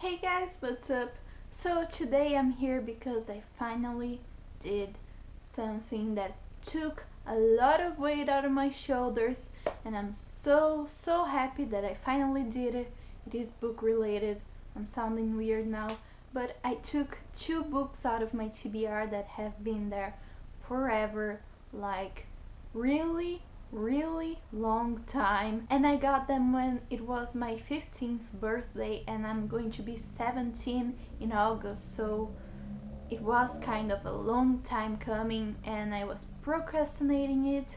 Hey guys, what's up? So today I'm here because I finally did something that took a lot of weight out of my shoulders, and I'm so happy that I finally did it. It is book related. I'm sounding weird now, but I took two books out of my TBR that have been there forever, like really long time, and I got them when it was my 15th birthday, and I'm going to be 17 in August, so it was kind of a long time coming and I was procrastinating it,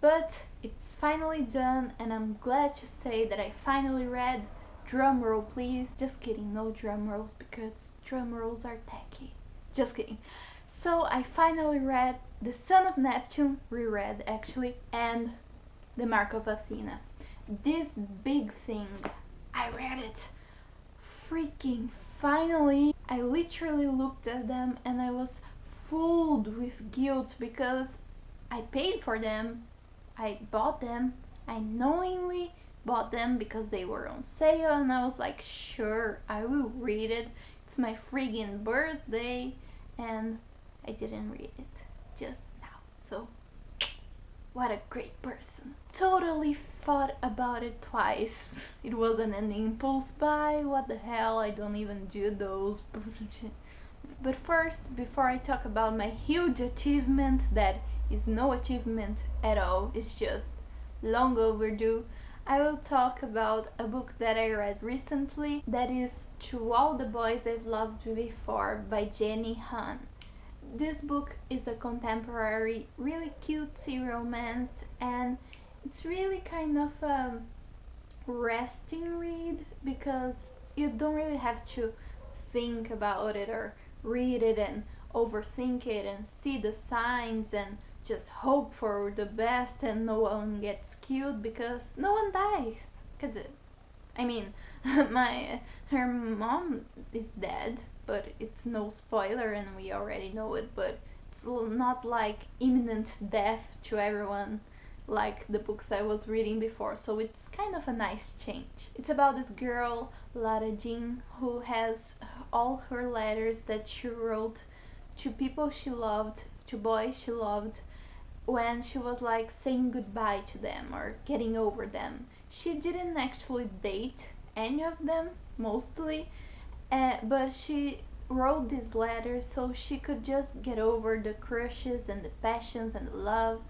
but it's finally done, and I'm glad to say that I finally read. Drum roll please. Just kidding, no drum rolls because drum rolls are tacky. Just kidding. So I finally read The Son of Neptune, reread actually, and The Mark of Athena. This big thing, I read it. Freaking finally! I literally looked at them and I was fooled with guilt because I paid for them. I bought them. I knowingly bought them because they were on sale, and I was like, sure, I will read it. It's my friggin' birthday, and I didn't read it just now. So, what a great person. Totally thought about it twice. It wasn't an impulse buy. What the hell? I don't even do those. But first, before I talk about my huge achievement that is no achievement at all, it's just long overdue, I will talk about a book that I read recently that is To All the Boys I've Loved Before by Jenny Han. This book is a contemporary, really cutesy romance, and it's really kind of a resting read because you don't really have to think about it or read it and overthink it and see the signs and just hope for the best and no one gets killed because no one dies. Cause I mean, her mom is dead, but it's no spoiler and we already know it. But it's not like imminent death to everyone like the books I was reading before, so it's kind of a nice change. It's about this girl, Lara Jean, who has all her letters that she wrote to people she loved, to boys she loved, when she was like saying goodbye to them or getting over them. She didn't actually date any of them, mostly, but she wrote these letters so she could just get over the crushes and the passions and the love,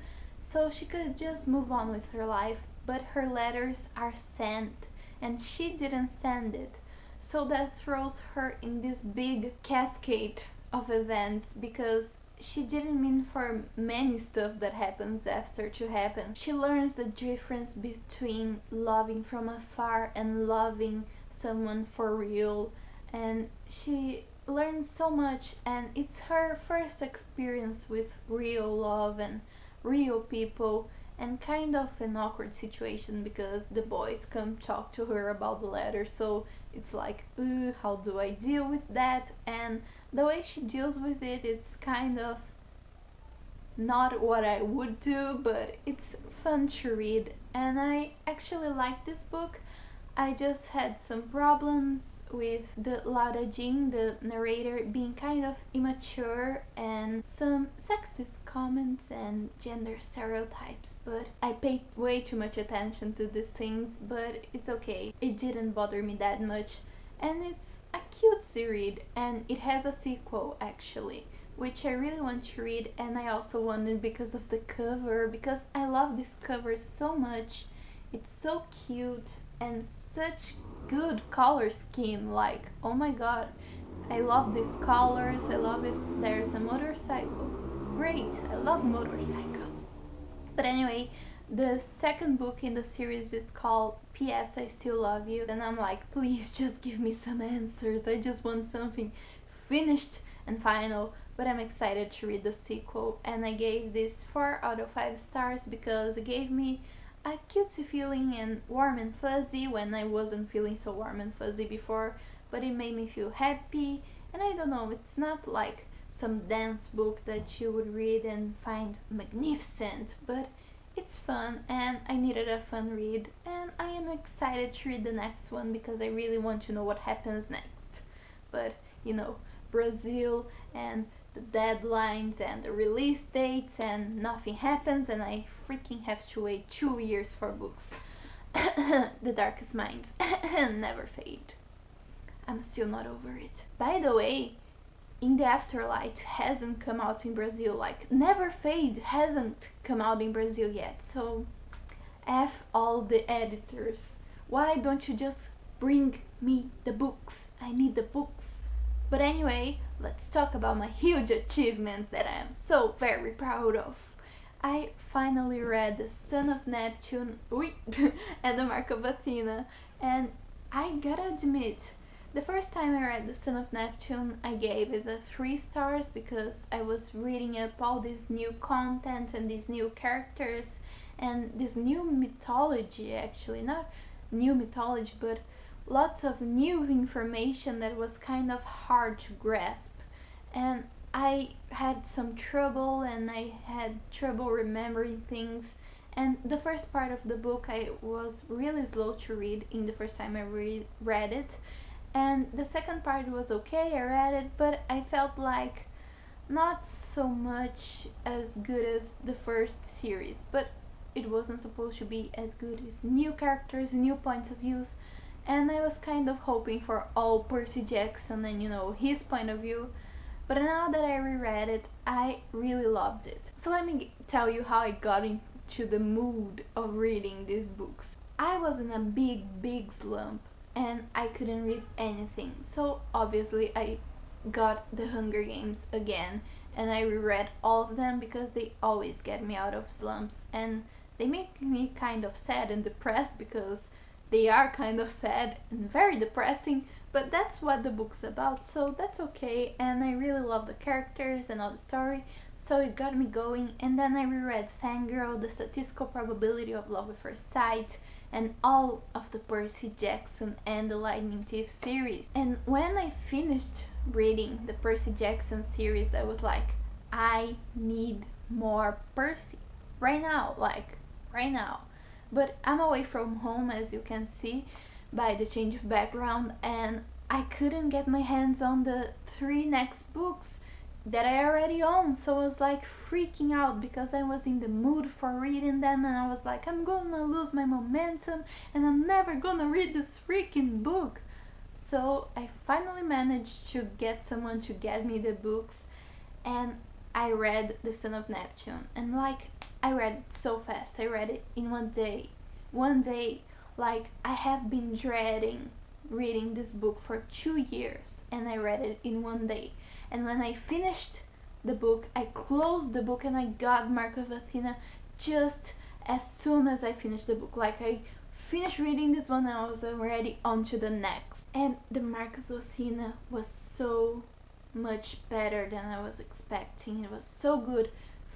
so she could just move on with her life. But her letters are sent and she didn't send it, so that throws her in this big cascade of events because she didn't mean for many stuff that happens after to happen. She learns the difference between loving from afar and loving someone for real, and she learns so much, and it's her first experience with real love and real people, and kind of an awkward situation because the boys come talk to her about the letter, so it's like, ooh, how do I deal with that? And the way she deals with it, it's kind of not what I would do, but it's fun to read and I actually like this book. I just had some problems with the Lara Jean, the narrator, being kind of immature and some sexist comments and gender stereotypes, but I paid way too much attention to these things, but it's okay. It didn't bother me that much, and it's a cutesy read, and it has a sequel actually, which I really want to read, and I also wanted because of the cover, because I love this cover so much. It's so cute and such good color scheme, like, oh my god, I love these colors, I love it. There's a motorcycle, great, I love motorcycles. But anyway, the second book in the series is called P.S. I Still Love You, and I'm like, please just give me some answers, I just want something finished and final. But I'm excited to read the sequel, and I gave this 4 out of 5 stars because it gave me a cutesy feeling and warm and fuzzy when I wasn't feeling so warm and fuzzy before, but it made me feel happy. And I don't know, it's not like some dance book that you would read and find magnificent, but It's fun and I needed a fun read, and I am excited to read the next one because I really want to know what happens next. But you know, Brazil and the deadlines and the release dates, and nothing happens, and I freaking have to wait 2 years for books. The darkest minds never fade. I'm still not over it. By the way, In the Afterlight hasn't come out in Brazil. Like, Never Fade hasn't come out in Brazil yet. So, F all the editors. Why don't you just bring me the books? I need the books. But anyway, let's talk about my huge achievement that I am so very proud of. I finally read The Son of Neptune and The Mark of Athena, and I gotta admit, the first time I read The Son of Neptune, I gave it a 3 stars because I was reading up all this new content and these new characters and this new mythology, actually, not new mythology, but lots of new information that was kind of hard to grasp. And I had some trouble, and I had trouble remembering things. And the first part of the book I was really slow to read in the first time I read it. And the second part was okay, I read it, but I felt like not so much as good as the first series. But it wasn't supposed to be as good as new characters, new points of views. And I was kind of hoping for all Percy Jackson and, you know, his point of view. But now that I reread it, I really loved it. So let me tell you how I got into the mood of reading these books. I was in a big slump and I couldn't read anything. So obviously I got The Hunger Games again, and I reread all of them because they always get me out of slumps, and they make me kind of sad and depressed because they are kind of sad and very depressing, but that's what the book's about, so that's okay. And I really love the characters and all the story, so it got me going. And then I reread Fangirl, The Statistical Probability of Love at First Sight, and all of the Percy Jackson and the Lightning Thief series. And when I finished reading the Percy Jackson series, I was like, I need more Percy right now, like right now. But I'm away from home, as you can see by the change of background, and I couldn't get my hands on the 3 next books that I already own, so I was like freaking out because I was in the mood for reading them, and I was like, I'm gonna lose my momentum and I'm never gonna read this freaking book. So I finally managed to get someone to get me the books, and I read The Son of Neptune, and like, I read it so fast. I read it in 1 day. Like, I have been dreading reading this book for 2 years, and I read it in 1 day. And when I finished the book, I closed the book and I got Mark of Athena just as soon as I finished the book. Like, I finished reading this one and I was already on to the next. And the Mark of Athena was so much better than I was expecting. It was so good.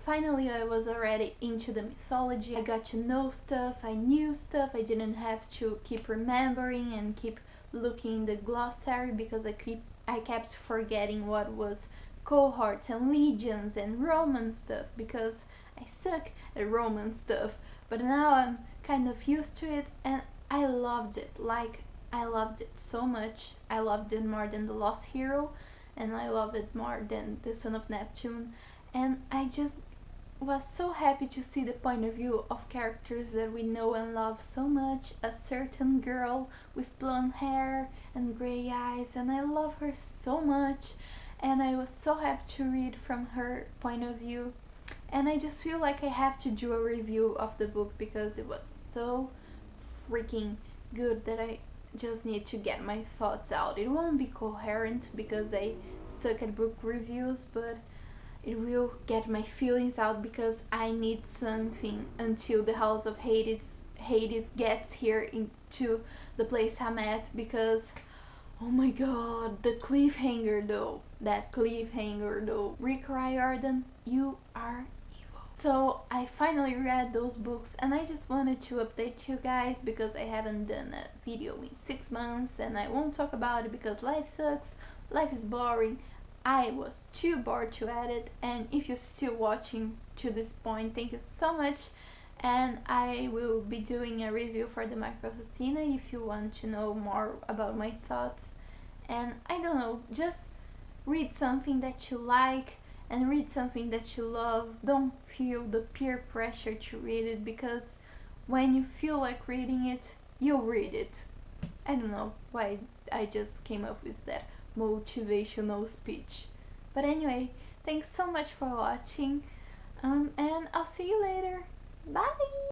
Finally, I was already into the mythology. I got to know stuff, I knew stuff. I didn't have to keep remembering and keep looking in the glossary because I kept forgetting what was cohorts and legions and Roman stuff because I suck at Roman stuff. But now I'm kind of used to it, and I loved it. Like, I loved it so much. I loved it more than The Lost Hero, and I loved it more than The Son of Neptune. And I just was so happy to see the point of view of characters that we know and love so much. A certain girl with blonde hair and gray eyes, and I love her so much, and I was so happy to read from her point of view. And I just feel like I have to do a review of the book because it was so freaking good that I just need to get my thoughts out. It won't be coherent because I suck at book reviews, but it will get my feelings out because I need something until the House of Hades gets here into the place I'm at, because oh my god, the cliffhanger though. That cliffhanger though. Rick Riordan, you are evil. So I finally read those books, and I just wanted to update you guys because I haven't done a video in 6 months, and I won't talk about it because life sucks, life is boring. I was too bored to edit, and if you're still watching to this point, thank you so much. and I will be doing a review for the Micro Latina if you want to know more about my thoughts. And I don't know, just read something that you like and read something that you love. Don't feel the peer pressure to read it, because when you feel like reading it, you'll read it. I don't know why I just came up with that motivational speech. But anyway, thanks so much for watching, and I'll see you later. Bye!